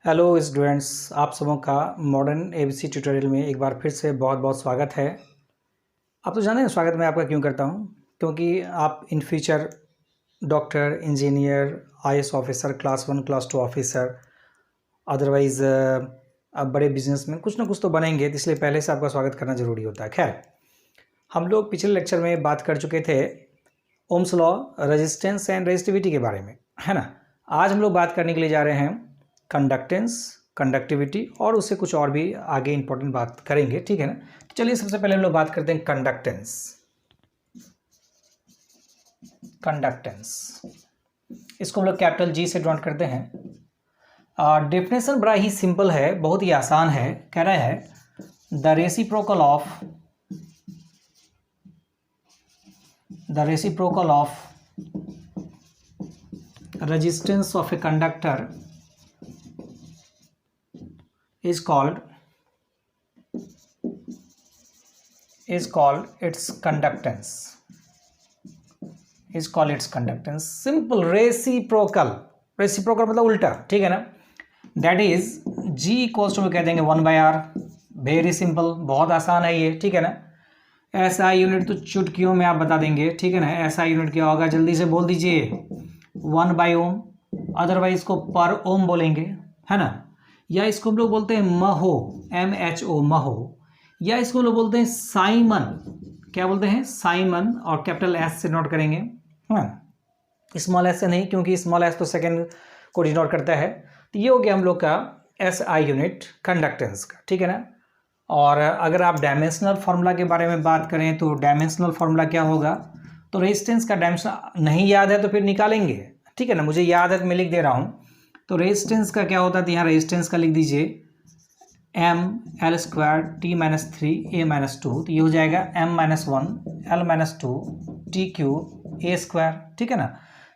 Hello students, आप सबों का मॉडर्न एबीसी ट्यूटोरियल में एक बार फिर से बहुत बहुत स्वागत है। आप तो जाने हैं स्वागत मैं आपका क्यों करता हूं, क्योंकि आप in future doctor, engineer, IAS officer, class 1 class 2 officer, otherwise आप बड़े बिजनेस में कुछ ना कुछ तो बनेंगे, तो इसलिए पहले से आपका स्वागत करना ज़रूरी होता है। खैर, हम लोग पिछले लेक्चर में बात कर चुके थे Ohm's law, resistance and resistivity के बारे में, है ना। आज हम लोग बात करने के लिए जा रहे हैं कंडक्टेंस, कंडक्टिविटी और उससे कुछ और भी आगे इंपॉर्टेंट बात करेंगे, ठीक है ना। तो चलिए सबसे पहले हम लोग बात करते हैं कंडक्टेंस। कंडक्टेंस इसको हम लोग कैपिटल जी से ड्रॉ करते हैं। डेफिनेशन बड़ा ही सिंपल है, बहुत ही आसान है। कह रहा है the reciprocal of resistance of a conductor is called its conductance. Simple, reciprocal मतलब उल्टा, ठीक है ना। That is G equals to कह देंगे 1/r। वेरी सिंपल, बहुत आसान है ये, ठीक है ना। ऐसा यूनिट तो चुटकियों में आप बता देंगे, ठीक है ना। ऐसा यूनिट क्या होगा, जल्दी से बोल दीजिए। 1/ओम, अदरवाइज इसको पर ओम बोलेंगे, है ना। या इसको हम लोग बोलते हैं महो, MHO, महो। या इसको लोग बोलते हैं साइमन। क्या बोलते हैं? साइमन, और कैपिटल एस से नोट करेंगे, हाँ, स्मॉल एस से नहीं, क्योंकि स्मॉल एस तो सेकेंड को डिनोट करता है। तो ये हो गया हम लोग का SI यूनिट कंडक्टेंस का, ठीक है ना। और अगर आप डायमेंशनल फार्मूला के बारे में बात करें तो डायमेंशनल फार्मूला क्या होगा, तो रेजिस्टेंस का डायमेंशन नहीं याद है तो फिर निकालेंगे, ठीक है ना। मुझे याद है तो मैं लिख दे रहा हूँ। तो रेजिस्टेंस का क्या होता है, तो यहाँ रेजिस्टेंस का लिख दीजिए ML² T-3 A-2। तो ये हो जाएगा M-1 L-2 T³ A², ठीक है ना।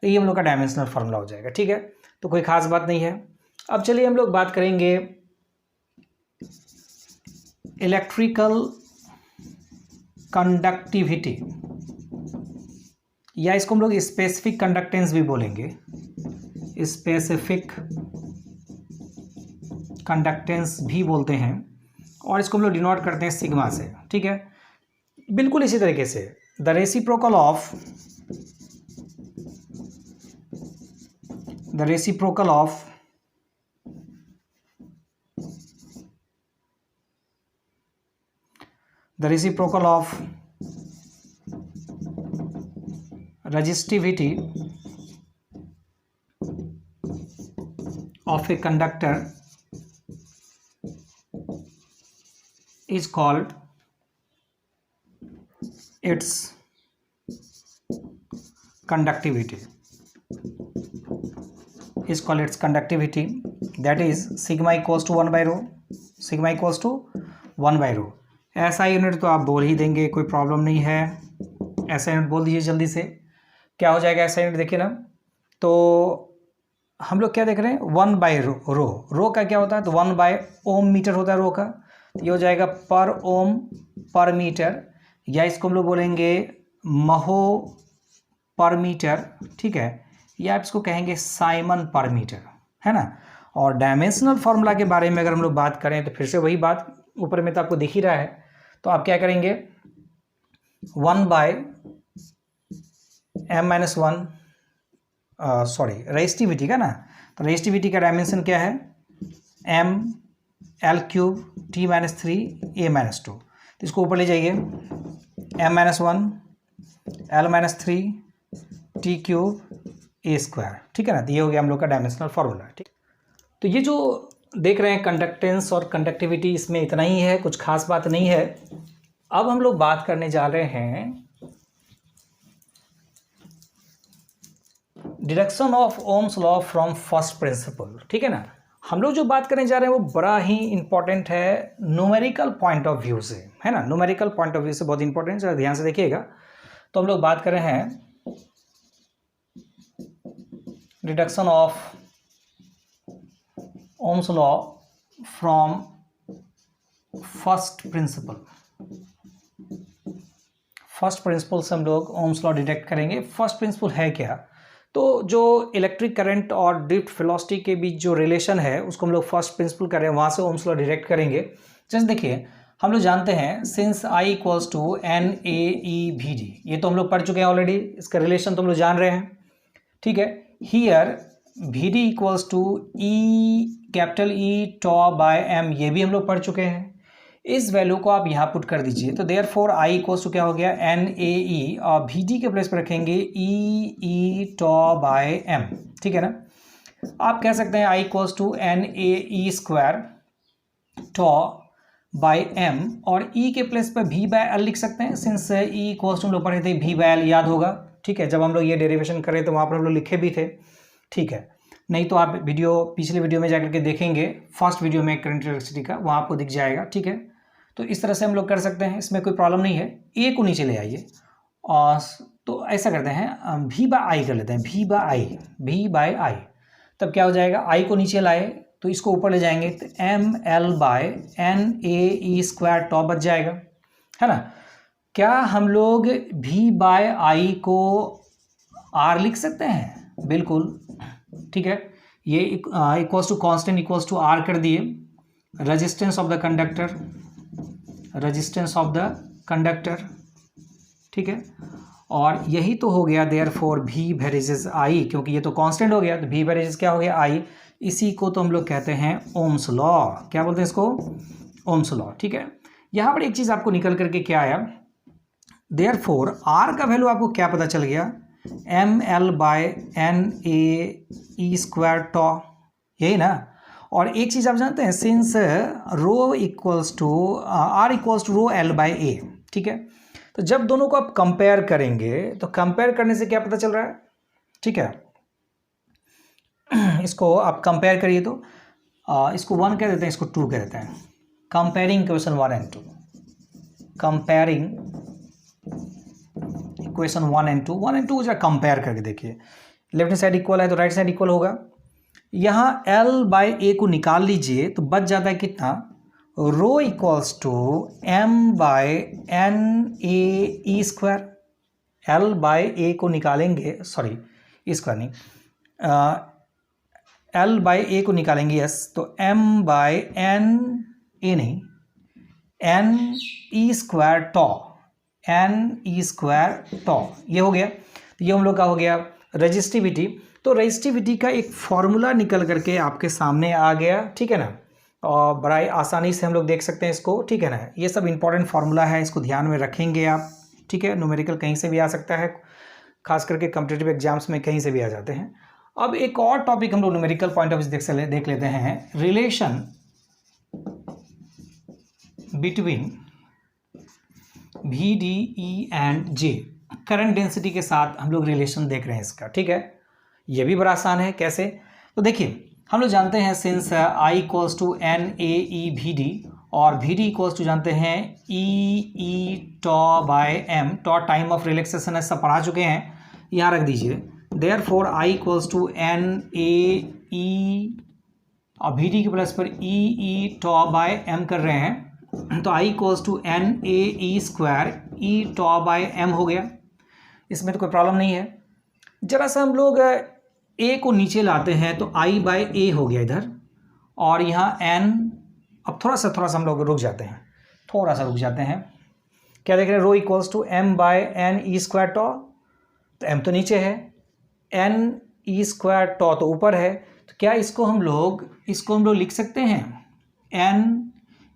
तो ये हम लोग का डायमेंशनल फार्मूला हो जाएगा, ठीक है। तो कोई खास बात नहीं है। अब चलिए हम लोग बात करेंगे इलेक्ट्रिकल कंडक्टिविटी, या इसको हम लोग स्पेसिफिक कंडक्टेंस भी बोलेंगे। स्पेसिफिक कंडक्टेंस भी बोलते हैं, और इसको हम लोग डिनोट करते हैं सिग्मा से, ठीक है। बिल्कुल इसी तरीके से the reciprocal of resistivity of a conductor is called its conductivity. That is sigma equals to 1/rho. ऐसा यूनिट तो आप बोल ही देंगे, कोई प्रॉब्लम नहीं है। ऐसा यूनिट बोल दीजिए जल्दी से। क्या हो जाएगा ऐसा यूनिट, देखिए ना। तो हम लोग क्या देख रहे हैं, 1/रो। रो का क्या होता है, तो 1/ओम मीटर होता है रो का। तो ये हो जाएगा पर ओम पर मीटर, या इसको हम लोग बोलेंगे महो पर मीटर, ठीक है। या आप इसको कहेंगे साइमन पर मीटर, है ना। और डायमेंशनल फार्मूला के बारे में अगर हम लोग बात करें तो फिर से वही बात, ऊपर में तो आपको दिख ही रहा है। तो आप क्या करेंगे, 1/M-1 रेजिस्टिविटी का ना। तो रेजिस्टिविटी का डायमेंशन क्या है, ML³ T-3 A-2। तो इसको ऊपर ले जाइए, M-1 L-3 T³ A², ठीक है ना। तो ये हो गया हम लोग का डायमेंशनल फार्मूला, ठीक। तो ये जो देख रहे हैं कंडक्टेंस और कंडक्टिविटी, इसमें इतना ही है, कुछ खास बात नहीं है। अब हम लोग बात करने जा रहे हैं deduction of Ohm's law from first principle, ठीक है ना। हम लोग जो बात करने जा रहे हैं वो बड़ा ही इंपॉर्टेंट है न्यूमेरिकल पॉइंट ऑफ व्यू से, है ना। न्यूमेरिकल पॉइंट ऑफ व्यू से बहुत इंपॉर्टेंट है, ध्यान से देखिएगा। तो हम लोग बात कर रहे हैं deduction of Ohm's law from first principle. First principle से हम लोग ओम्स लॉ डिडक्ट करेंगे। फर्स्ट प्रिंसिपल है क्या, तो जो इलेक्ट्रिक करंट और ड्रिफ्ट वेलोसिटी के बीच जो रिलेशन है उसको हम लोग फर्स्ट प्रिंसिपल कर रहे हैं, वहाँ से ओम्स लॉ डायरेक्ट करेंगे। जस्ट देखिए, हम लोग जानते हैं since I equals to N A e v d, ये तो हम लोग पढ़ चुके हैं ऑलरेडी, इसका रिलेशन तो हम लोग जान रहे हैं, ठीक है। Here v d equals to e capital E tau by m, ये भी हम लोग पढ़ चुके हैं। इस वैल्यू को आप यहाँ पुट कर दीजिए, तो देयरफॉर आई इक्वल्स टू क्या हो गया, एन ए ई, और वी डी के प्लेस पर रखेंगे ई टॉ बाय एम, ठीक है ना। आप कह सकते हैं I equals to N A E square tau by M, और ई के प्लेस पर वी बाय एल लिख सकते हैं, सिंस ई इक्वल्स टू हम लोग पढ़े थे वी बाय एल, याद होगा, ठीक है। जब हम लोग ये डेरिवेशन करें तो वहाँ पर हम लोग लिखे भी थे, ठीक है। नहीं तो आप पिछले वीडियो में जाकर के देखेंगे, फर्स्ट वीडियो में करंट इलेक्ट्रिसिटी का, वहाँ आपको दिख जाएगा, ठीक है। तो इस तरह से हम लोग कर सकते हैं, इसमें कोई प्रॉब्लम नहीं है। ए को नीचे ले आइए, और तो ऐसा करते हैं वी बाय आई कर लेते हैं, वी बाय आई, तब क्या हो जाएगा, आई को नीचे लाए तो इसको ऊपर ले जाएंगे तो M L by N A E square tau बच जाएगा, है ना। क्या हम लोग वी बाय आई को आर लिख सकते हैं, बिल्कुल, ठीक है। ये equals to constant equals to R कर दिए, रेजिस्टेंस ऑफ द कंडक्टर, ठीक है। और यही तो हो गया देयरफॉर वी वेरिजेस आई, क्योंकि ये तो कांस्टेंट हो गया, तो वी वेरिजेस क्या हो गया, आई। इसी को तो हम लोग कहते हैं ओम्स लॉ, क्या बोलते हैं इसको, ओम्स लॉ, ठीक है। यहाँ पर एक चीज़ आपको निकल करके क्या आया, देयरफॉर आर का वैल्यू आपको क्या पता चल गया, M L by N A E square tau, यही ना। और एक चीज़ आप जानते हैं, since rho equals to R equals to rho L by A, ठीक है। तो जब दोनों को आप कंपेयर करेंगे तो कंपेयर करने से क्या पता चल रहा है, ठीक है। इसको आप कंपेयर करिए तो इसको 1 कह देते हैं, इसको 2 कह देते हैं। Comparing equation 1 and 2, comparing equation 1 and 2 जरा कंपेयर करके देखिए, लेफ्ट साइड इक्वल है तो राइट साइड इक्वल होगा। यहाँ L बाय ए को निकाल लीजिए तो बच जाता है कितना, rho equals to M by N A E square. L by A को निकालेंगे, सॉरी स्क्वायर नहीं, L बाय ए को निकालेंगे, यस, तो m बाय एन ए नहीं, एन ई स्क्वायर टॉ, एन ई स्क्वायर टॉ, ये हो गया। तो ये हम लोग का हो गया रेजिस्टिविटी। तो रेजिस्टिविटी का एक फॉर्मूला निकल करके आपके सामने आ गया, ठीक है ना, और बड़ा आसानी से हम लोग देख सकते हैं इसको, ठीक है ना। ये सब इंपॉर्टेंट फार्मूला है, इसको ध्यान में रखेंगे आप, ठीक है। न्यूमेरिकल कहीं से भी आ सकता है, खास करके कॉम्पिटिटिव एग्जाम्स में कहीं से भी आ जाते हैं। अब एक और टॉपिक हम लोग न्यूमेरिकल पॉइंट ऑफ व्यू से देख लेते हैं, relation between v d E and J, current density के साथ हम लोग रिलेशन देख रहे हैं इसका, ठीक है। ये भी बड़ा आसान है, कैसे, तो देखिए हम लोग जानते हैं since I equals to N A e v d, और वी डी इक्वल्स टू जानते हैं e tau by m, tau time of relaxation है, सब पढ़ा चुके हैं, यहाँ रख दीजिए। Therefore I equals to N A e, और वी डी के प्लस पर ई टॉ बाय एम कर रहे हैं, तो I equals to N A E square e tau by m हो गया, इसमें तो कोई प्रॉब्लम नहीं है। जरा सा हम लोग ए को नीचे लाते हैं तो आई बाय ए हो गया इधर, और यहाँ एन, अब थोड़ा सा हम लोग रुक जाते हैं, क्या देख रहे हैं, rho equals to M by n E square tau, तो एम तो नीचे है, एन ई स्क्वायर टॉ तो ऊपर है, तो क्या इसको हम लोग लिख सकते हैं, N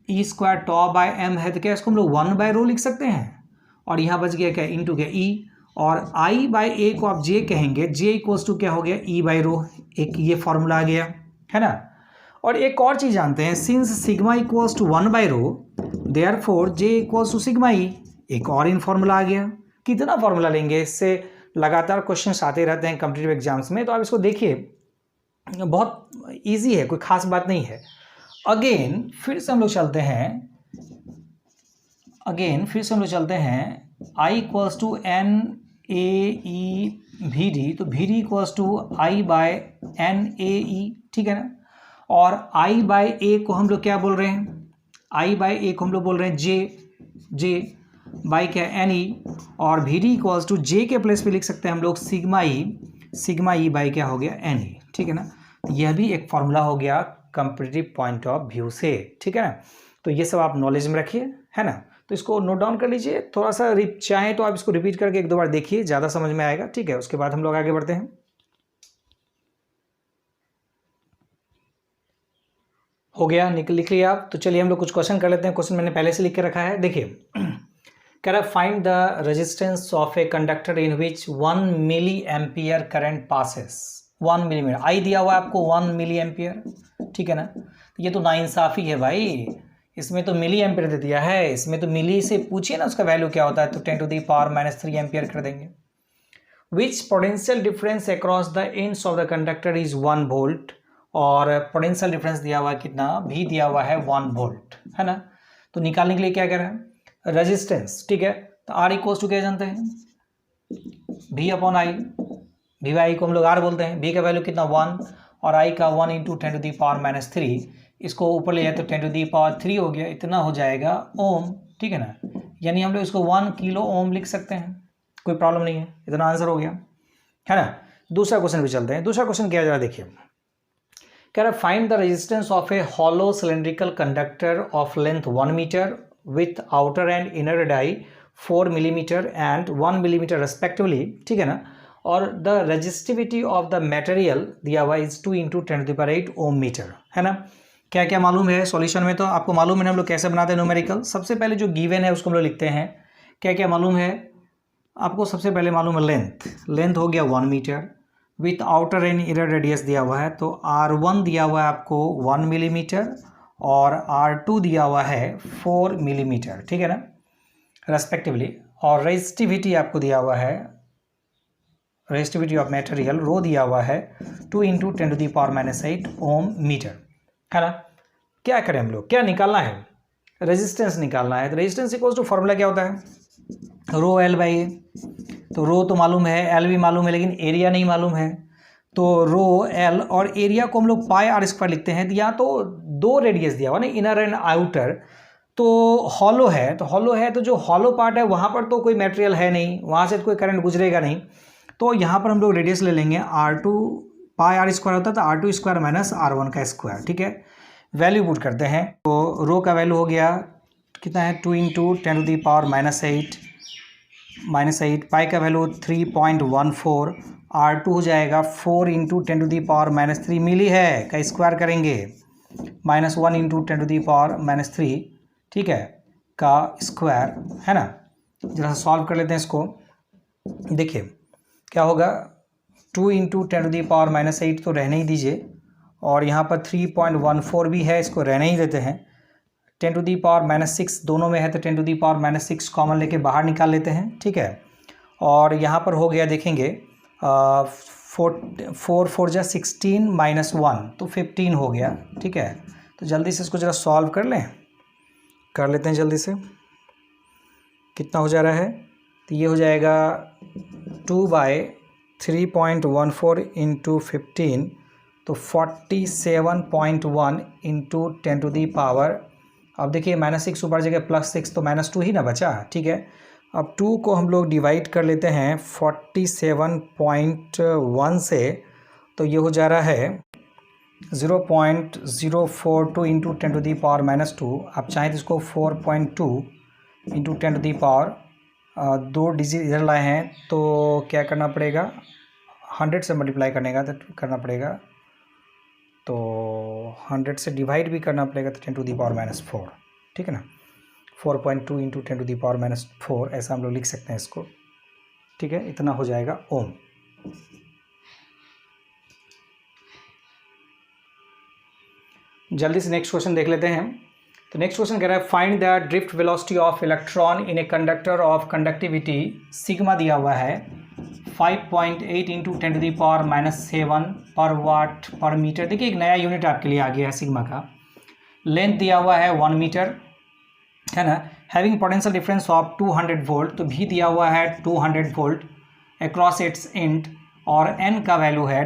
E square tau by M है, तो क्या इसको हम लोग 1 बाय रो लिख सकते हैं, और यहाँ बच गया क्या, इंटू क्या ई, और आई बाय ए को आप जे कहेंगे, जे इक्वल्स टू क्या हो गया, ई बाय रो, एक ये फॉर्मूला आ गया, है ना। और एक और चीज़ जानते हैं, since sigma equals to 1 by rho, therefore J equals to sigma E, एक और इन फॉर्मूला आ गया। कितना फॉर्मूला लेंगे, इससे लगातार क्वेश्चन आते रहते हैं कॉम्पिटिटिव एग्जाम्स में, तो आप इसको देखिए, बहुत ईजी है, कोई खास बात नहीं है। अगेन फिर से हम लोग चलते हैं, I equals to N A e v d, तो v d equals to I by N A e, ठीक है ना। और आई बाय ए को हम लोग क्या बोल रहे हैं, आई बाय ए को हम लोग बोल रहे हैं जे बाय क्या, एन ई, और वी डी इक्वल्स टू जे के प्लेस पे लिख सकते हैं हम लोग sigma E sigma E by क्या हो गया एन ई, ठीक है ना। तो यह भी एक फॉर्मूला हो गया कंपैरेटिव पॉइंट ऑफ व्यू से, ठीक है ना। तो ये सब आप नॉलेज में रखिए, है ना। तो इसको नोट डाउन कर लीजिए, थोड़ा सा चाहें तो आप इसको रिपीट करके एक दो बार देखिए, ज़्यादा समझ में आएगा, ठीक है। उसके बाद हम लोग आगे बढ़ते हैं। हो गया, लिख लिया आप। तो चलिए हम लोग कुछ क्वेश्चन कर लेते हैं। क्वेश्चन मैंने पहले से लिख के रखा है, देखिए। कह रहा find the resistance of a conductor in which 1 milli ampere current passes. 1 millimetre, I दिया हुआ है आपको 1 मिली एम्पियर, ठीक है ना। ये तो नाइंसाफ़ी है भाई, इसमें तो मिली एम्पियर दे दिया है, इसमें तो मिली से पूछिए ना उसका वैल्यू क्या होता है, तो 10⁻³ एम्पियर कर देंगे। Which potential difference across the ends of the conductor is 1 volt, और पोटेंशियल डिफरेंस दिया हुआ है कितना, भी दिया हुआ है 1 वोल्ट, है ना। तो निकालने के लिए क्या कह रहा है, रेजिस्टेंस, ठीक है। तो आर इक्वल्स टू क्या जानते हैं, V upon I. V by को हम लोग आर बोलते हैं। V का वैल्यू कितना 1 और I का 1 इंटू 10⁻³ इसको ऊपर ले जाए तो 10⁻³ हो गया, इतना हो जाएगा ओम, ठीक है ना। यानी हम लोग इसको 1 किलो ओम लिख सकते हैं, कोई प्रॉब्लम नहीं है, इतना आंसर हो गया, है ना। दूसरा क्वेश्चन भी चलते हैं। दूसरा क्वेश्चन क्या जा रहा है, देखिए। कह रहा find the resistance of a hollow cylindrical conductor of length 1 metre with outer and inner dia 4 millimetre and 1 millimetre respectively, ठीक है ना। और the resistivity of the material दिया हुआ इज 2 इंटू 10⁸ ओम मीटर, है ना। क्या क्या मालूम है सॉल्यूशन में, तो आपको मालूम है ना हम लोग कैसे बनाते हैं न्यूमेरिकल। सबसे पहले जो गिवन है उसको हम लोग लिखते हैं। क्या क्या मालूम है आपको, सबसे पहले मालूम है लेंथ हो गया 1 metre with outer and inner radius दिया हुआ है, तो R1 दिया हुआ है आपको 1 मिलीमीटर और R2 दिया हुआ है 4 मिलीमीटर, ठीक है ना, रेस्पेक्टिवली। और रेजिस्टिविटी आपको दिया हुआ है, रेजिस्टिविटी ऑफ मटेरियल रो दिया हुआ है 2 इंटू 10⁻⁸ ओम मीटर, है ना। क्या करें हम लोग, क्या निकालना है, रेजिस्टेंस निकालना है। तो रेजिस्टेंस इक्वल्स टू फॉर्मूला क्या होता है, रो एल बाई ए। तो रो तो मालूम है, एल भी मालूम है, लेकिन एरिया नहीं मालूम है। तो रो एल और एरिया को हम लोग पाई आर स्क्वायर लिखते हैं। यहाँ तो 2 रेडियस दिया हुआ ना, इनर एंड आउटर। तो हॉलो है, तो जो हॉलो पार्ट है वहाँ पर तो कोई मटेरियल है नहीं, वहाँ से कोई करंट गुजरेगा नहीं। तो यहाँ पर हम लोग रेडियस ले लेंगे R2, पाई आर स्क्वायर होता है तो R2 स्क्वायर माइनस R1 का स्क्वायर, ठीक है। वैल्यू पुट करते हैं, तो रो का वैल्यू हो गया कितना है 2 इंटू 10⁻⁸ पाई का वैल्यू 3.14, R2 हो जाएगा 4 इंटू 10⁻³ मिली है का स्क्वायर करेंगे, -1 इंटू 10⁻³, ठीक है, का स्क्वायर, है ना। जरा सॉल्व कर लेते हैं इसको। देखिए क्या होगा, 2 इंटू 10⁻⁸ तो रहने ही दीजिए, और यहाँ पर 3.14 भी है, इसको रहने ही देते हैं। 10⁻⁻6 दोनों में है तो 10⁻⁻6 कॉमन लेके बाहर निकाल लेते हैं, ठीक है। और यहाँ पर हो गया देखेंगे 4 4 जा 16 -1 तो 15 हो गया, ठीक है। तो जल्दी से इसको जरा सॉल्व कर लेते हैं जल्दी से। कितना हो जा रहा है, तो ये हो जाएगा 2/3.14 इंटू 15 तो 47.1 इंटू 10⁻। अब देखिए -6 ऊपर जगह +6 तो -2 ही ना बचा, ठीक है। अब 2 को हम लोग डिवाइड कर लेते हैं 47.1 से, तो ये हो जा रहा है 0.042 इंटू 10⁻²। आप चाहें तो इसको 4.2 इंटू 10⁻, 2 डिजिट इधर लाए हैं तो क्या करना पड़ेगा, 100 से मल्टीप्लाई करने का तो करना पड़ेगा, तो 100 से डिवाइड भी करना पड़ेगा तो 10⁻⁴, ठीक है ना। 4.2 इंटू 10⁻⁴, ऐसा हम लोग लिख सकते हैं इसको, ठीक है। इतना हो जाएगा ओम। जल्दी से नेक्स्ट क्वेश्चन देख लेते हैं। तो नेक्स्ट क्वेश्चन कह रहा है find the drift velocity of electron in a conductor of conductivity sigma दिया हुआ है 5.8 इंटू 10⁻⁷ पर वाट पर मीटर। देखिए एक नया यूनिट आपके लिए आ गया है सिग्मा का। लेंथ दिया हुआ है 1 मीटर, है ना। Having potential difference of 200 volt, तो भी दिया हुआ है 200 वोल्ट अक्रॉस इट्स एंड, और n का वैल्यू है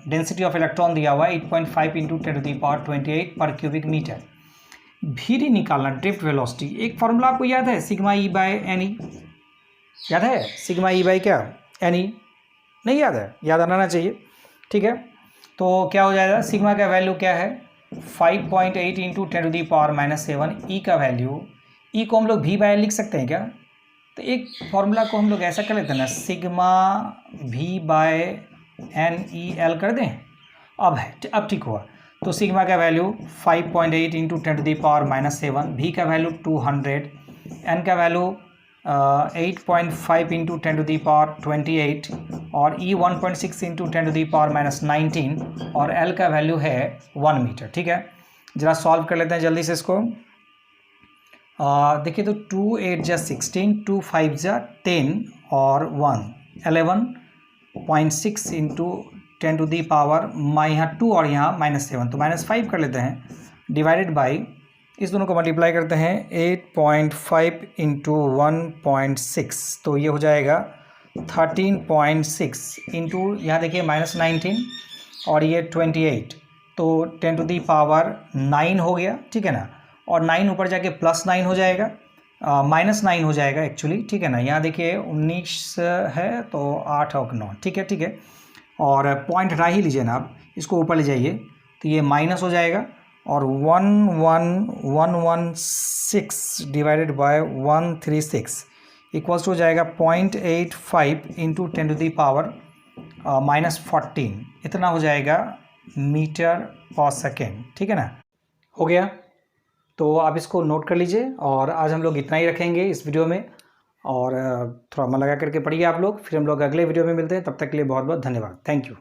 डेंसिटी ऑफ इलेक्ट्रॉन दिया हुआ है 8.5 इंटू 10⁻28 पर क्यूबिक मीटर। भी निकालना ड्रिफ्ट वेलोसिटी। एक फॉर्मूला आपको याद है, sigma e by n e, याद है सिग्मा ई बाय क्या एन ई। नहीं याद है, याद आना चाहिए, ठीक है। तो क्या हो जाएगा, सिग्मा का वैल्यू क्या है 5.8 इंटू 10⁻⁻7। ई का वैल्यू, ई को हम लोग v बाय लिख सकते हैं क्या? तो एक फॉर्मूला को हम लोग ऐसा कर लेते हैं ना, sigma v by n e l कर दें। अब ठीक हुआ। तो सिग्मा का वैल्यू 5.8 इंटू 10⁻⁻7, v का वैल्यू 200, n का वैल्यू 8.5 इंटू 10⁻28 और e 1.6 इंटू 10⁻19 और l का वैल्यू है 1 मीटर, ठीक है। जरा सॉल्व कर लेते हैं जल्दी से इसको। देखिए तो 2 8 जा 16, 2 5 जा 10 और 1 11.6 इंटू 10⁻, यहाँ 2 और यहाँ -7, तो -5 कर लेते हैं, डिवाइडेड बाई इस दोनों को मल्टीप्लाई करते हैं 8.5 इंटू 1.6, तो ये हो जाएगा 13.6 इंटू यहाँ देखिए -19 और ये 28, तो 10⁻9 हो गया, ठीक है ना। और 9 ऊपर जाके +9 हो जाएगा, -9 हो जाएगा एक्चुअली, ठीक है ना। यहाँ देखिए 19 है तो 8 और 9, ठीक है, ठीक है। और पॉइंट हटा ही लीजिए ना आप, इसको ऊपर ले जाइए तो ये माइनस हो जाएगा और 11116 डिवाइडेड बाय 136 इक्वल्स हो जाएगा 0.85 इंटू 10⁻⁻14, इतना हो जाएगा मीटर पर सेकेंड, ठीक है ना। हो गया, तो आप इसको नोट कर लीजिए। और आज हम लोग इतना ही रखेंगे इस वीडियो में, और थोड़ा मन लगा करके पढ़िए आप लोग। फिर हम लोग अगले वीडियो में मिलते हैं, तब तक के लिए बहुत बहुत धन्यवाद, थैंक यू।